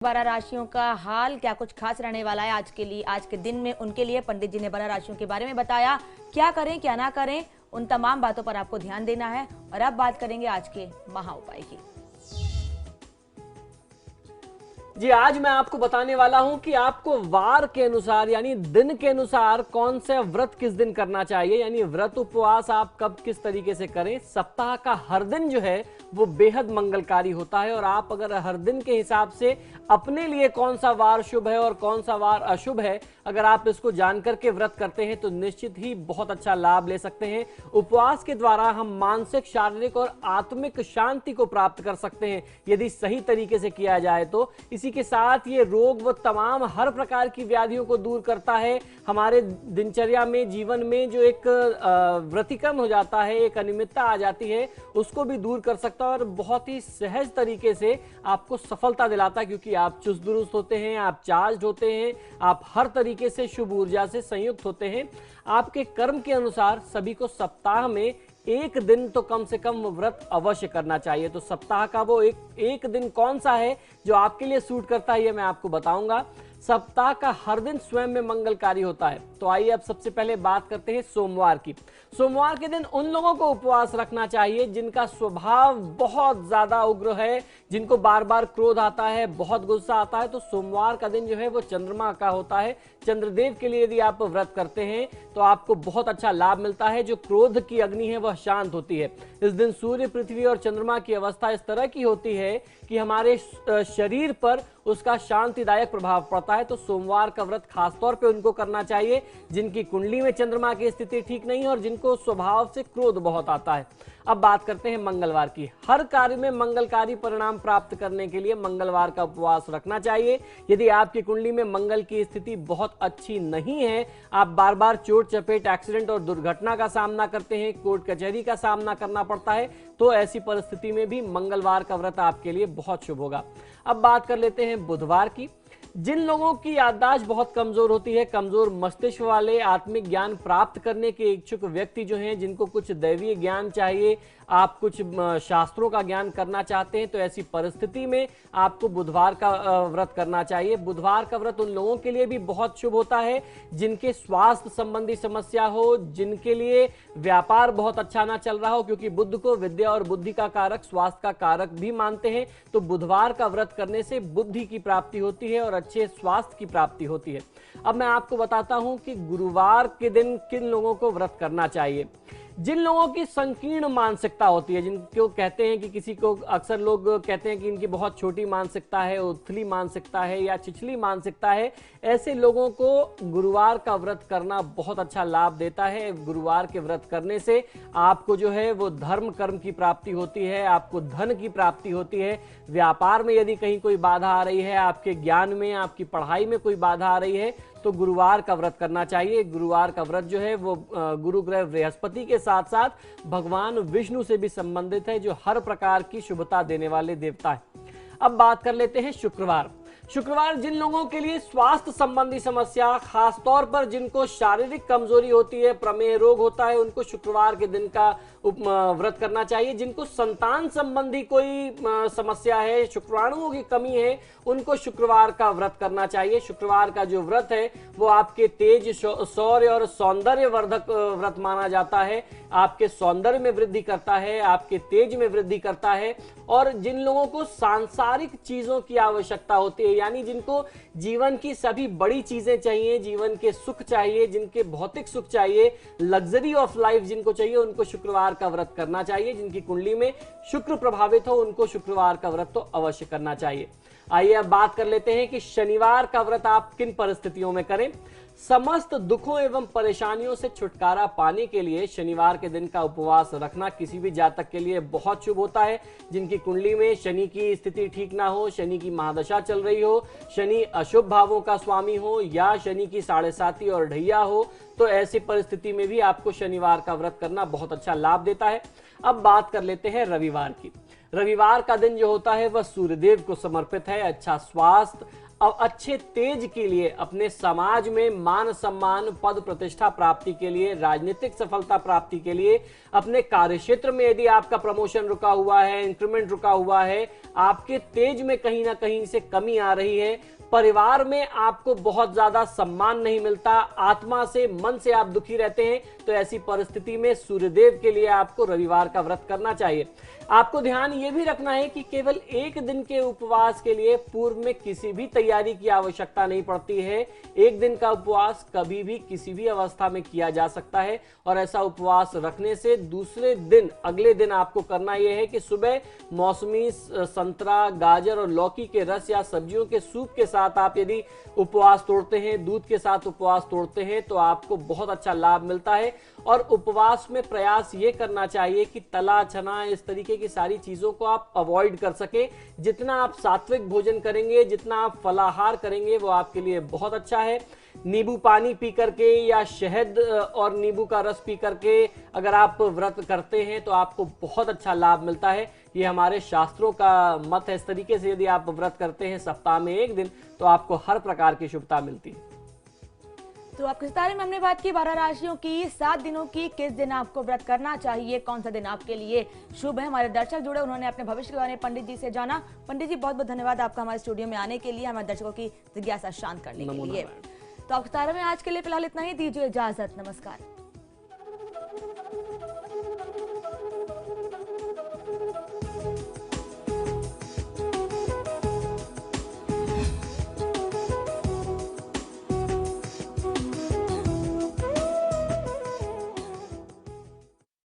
12 राशियों का हाल क्या कुछ खास रहने वाला है आज के दिन में उनके लिए पंडित जी ने 12 राशियों के बारे में बताया। क्या करें क्या ना करें, उन तमाम बातों पर आपको ध्यान देना है। और अब बात करेंगे आज के महा उपाय की। जी, आज मैं आपको बताने वाला हूं कि आपको वार के अनुसार यानी दिन के अनुसार कौन से व्रत किस दिन करना चाहिए, यानी व्रत उपवास आप कब किस तरीके से करें। सप्ताह का हर दिन जो है वो बेहद मंगलकारी होता है और आप अगर हर दिन के हिसाब से अपने लिए कौन सा वार शुभ है और कौन सा वार अशुभ है, अगर आप इसको जानकर के व्रत करते हैं तो निश्चित ही बहुत अच्छा लाभ ले सकते हैं। उपवास के द्वारा हम मानसिक, शारीरिक और आत्मिक शांति को प्राप्त कर सकते हैं यदि सही तरीके से किया जाए तो। इसी के साथ ये रोग व तमाम हर प्रकार की व्याधियों को दूर करता है। हमारे दिनचर्या में, जीवन में जो एक व्यतिक्रम हो जाता है, एक अनियमितता आ जाती है, उसको भी दूर कर सकता है और बहुत ही सहज तरीके से आपको सफलता दिलाता है, क्योंकि आप चुस्त दुरुस्त होते हैं, आप चार्ज होते हैं, आप हर तरीके से शुभ ऊर्जा से संयुक्त होते हैं। आपके कर्म के अनुसार सभी को सप्ताह में एक दिन तो कम से कम व्रत अवश्य करना चाहिए। तो सप्ताह का वो एक दिन कौन सा है जो आपके लिए सूट करता है, ये मैं आपको बताऊंगा। सप्ताह का हर दिन स्वयं में मंगलकारी होता है। तो आइए अब सबसे पहले बात करते हैं सोमवार की। सोमवार के दिन उन लोगों को उपवास रखना चाहिए जिनका स्वभाव बहुत ज्यादा उग्र है, जिनको बार बार क्रोध आता है, बहुत गुस्सा आता है। तो सोमवार का दिन जो है वो चंद्रमा का होता है। चंद्रदेव के लिए यदि आप व्रत करते हैं तो आपको बहुत अच्छा लाभ मिलता है। जो क्रोध की अग्नि है वह शांत होती है। इस दिन सूर्य, पृथ्वी और चंद्रमा की अवस्था इस तरह की होती है कि हमारे शरीर पर उसका शांतिदायक प्रभाव पड़ता है। तो सोमवार का व्रत खासतौर पे उनको करना चाहिए जिनकी कुंडली में चंद्रमा की स्थिति ठीक नहीं है और जिनको स्वभाव से क्रोध बहुत आता है। अब बात करते हैं मंगलवार की। हर कार्य में मंगलकारी परिणाम प्राप्त करने के लिए मंगलवार का उपवास रखना चाहिए। यदि आपकी कुंडली में मंगल की स्थिति बहुत अच्छी नहीं है, आप बार बार चोट चपेट, एक्सीडेंट और दुर्घटना का सामना करते हैं, कोर्ट कचहरी का सामना करना पड़ता है, तो ऐसी परिस्थिति में भी मंगलवार का व्रत आपके लिए बहुत शुभ होगा। अब बात कर लेते हैं बुधवार की। जिन लोगों की याददाश्त बहुत कमजोर होती है, कमजोर मस्तिष्क वाले, आत्मिक ज्ञान प्राप्त करने के इच्छुक व्यक्ति जो हैं, जिनको कुछ दैवीय ज्ञान चाहिए, आप कुछ शास्त्रों का ज्ञान करना चाहते हैं, तो ऐसी परिस्थिति में आपको बुधवार का व्रत करना चाहिए। बुधवार का व्रत उन लोगों के लिए भी बहुत शुभ होता है जिनके स्वास्थ्य संबंधी समस्या हो, जिनके लिए व्यापार बहुत अच्छा ना चल रहा हो, क्योंकि बुध को विद्या और बुद्धि का कारक, स्वास्थ्य का कारक भी मानते हैं। तो बुधवार का व्रत करने से बुद्धि की प्राप्ति होती है और अच्छे स्वास्थ्य की प्राप्ति होती है। अब मैं आपको बताता हूं कि गुरुवार के दिन किन लोगों को व्रत करना चाहिए। जिन लोगों की संकीर्ण मानसिकता होती है, जिनको कहते हैं कि किसी को अक्सर लोग कहते हैं कि इनकी बहुत छोटी मानसिकता है, उथली मानसिकता है या छिछली मानसिकता है, ऐसे लोगों को गुरुवार का व्रत करना बहुत अच्छा लाभ देता है। गुरुवार के व्रत करने से आपको जो है वो धर्म कर्म की प्राप्ति होती है, आपको धन की प्राप्ति होती है। व्यापार में यदि कहीं कोई बाधा आ रही है, आपके ज्ञान में, आपकी पढ़ाई में कोई बाधा आ रही है, तो गुरुवार का व्रत करना चाहिए। गुरुवार का व्रत जो है वो गुरु ग्रह बृहस्पति के साथ साथ भगवान विष्णु से भी संबंधित है, जो हर प्रकार की शुभता देने वाले देवता है। अब बात कर लेते हैं शुक्रवार। शुक्रवार जिन लोगों के लिए स्वास्थ्य संबंधी समस्या, खासतौर पर जिनको शारीरिक कमजोरी होती है, प्रमेह रोग होता है, उनको शुक्रवार के दिन का व्रत करना चाहिए। जिनको संतान संबंधी कोई समस्या है, शुक्राणुओं की कमी है, उनको शुक्रवार का व्रत करना चाहिए। शुक्रवार का जो व्रत है वो आपके तेज, शौर्य और सौंदर्य वर्धक व्रत माना जाता है। आपके सौंदर्य में वृद्धि करता है, आपके तेज में वृद्धि करता है। और जिन लोगों को सांसारिक चीजों की आवश्यकता होती है, यानी जिनको जीवन की सभी बड़ी चीजें चाहिए, जीवन के सुख चाहिए, जिनके भौतिक सुख चाहिए, लग्जरी ऑफ लाइफ जिनको चाहिए, उनको शुक्रवार का व्रत करना चाहिए। जिनकी कुंडली में शुक्र प्रभावित हो, उनको शुक्रवार का व्रत तो अवश्य करना चाहिए। आइए अब बात कर लेते हैं कि शनिवार का व्रत आप किन परिस्थितियों में करें। समस्त दुखों एवं परेशानियों से छुटकारा पाने के लिए शनिवार के दिन का उपवास रखना किसी भी जातक के लिए बहुत शुभ होता है। जिनकी कुंडली में शनि की स्थिति ठीक ना हो, शनि की महादशा चल रही हो, शनि अशुभ भावों का स्वामी हो या शनि की 7.5 और ढैया हो, तो ऐसी परिस्थिति में भी आपको शनिवार का व्रत करना बहुत अच्छा लाभ देता है। अब बात कर लेते हैं रविवार की। रविवार का दिन जो होता है वह सूर्यदेव को समर्पित है। अच्छा स्वास्थ्य, और अच्छे तेज के लिए, अपने समाज में मान सम्मान पद प्रतिष्ठा प्राप्ति के लिए, राजनीतिक सफलता प्राप्ति के लिए, अपने कार्य क्षेत्र में यदि आपका प्रमोशन रुका हुआ है, इंक्रीमेंट रुका हुआ है, आपके तेज में कहीं ना कहीं से कमी आ रही है, परिवार में आपको बहुत ज्यादा सम्मान नहीं मिलता, आत्मा से मन से आप दुखी रहते हैं, तो ऐसी परिस्थिति में सूर्यदेव के लिए आपको रविवार का व्रत करना चाहिए। आपको ध्यान ये भी रखना है कि केवल एक दिन के उपवास के लिए पूर्व में किसी भी तैयारी की आवश्यकता नहीं पड़ती है। एक दिन का उपवास कभी भी किसी भी अवस्था में किया जा सकता है और ऐसा उपवास रखने से दूसरे दिन, अगले दिन आपको करना यह है कि सुबह मौसमी संतरा, गाजर और लौकी के रस या सब्जियों के सूप के साथ आप यदि उपवास तोड़ते हैं, दूध के साथ उपवास तोड़ते हैं, तो आपको बहुत अच्छा लाभ मिलता है। और उपवास में प्रयास ये करना चाहिए कि तला चना इस तरीके की सारी चीजों को आप अवॉइड कर सके। जितना आप सात्विक भोजन करेंगे, जितना आप फलाहार करेंगे, वो आपके लिए बहुत अच्छा है। नींबू पानी पी करके या शहद और नींबू का रस पी करके अगर आप व्रत करते हैं तो आपको बहुत अच्छा लाभ मिलता है। ये हमारे शास्त्रों का मत है। इस तरीके से यदि आप व्रत करते हैं सप्ताह में एक दिन, तो आपको हर प्रकार की शुभता मिलती है। तो आपके सितारे में हमने बात की 12 राशियों की, 7 दिनों की, किस दिन आपको व्रत करना चाहिए, कौन सा दिन आपके लिए शुभ है। हमारे दर्शक जुड़े, उन्होंने अपने भविष्य के बारे में पंडित जी से जाना। पंडित जी बहुत बहुत धन्यवाद आपका हमारे स्टूडियो में आने के लिए, हमारे दर्शकों की जिज्ञासा शांत करने के लिए। तो आपके सितारे में आज के लिए फिलहाल इतना ही, दीजिए इजाजत, नमस्कार।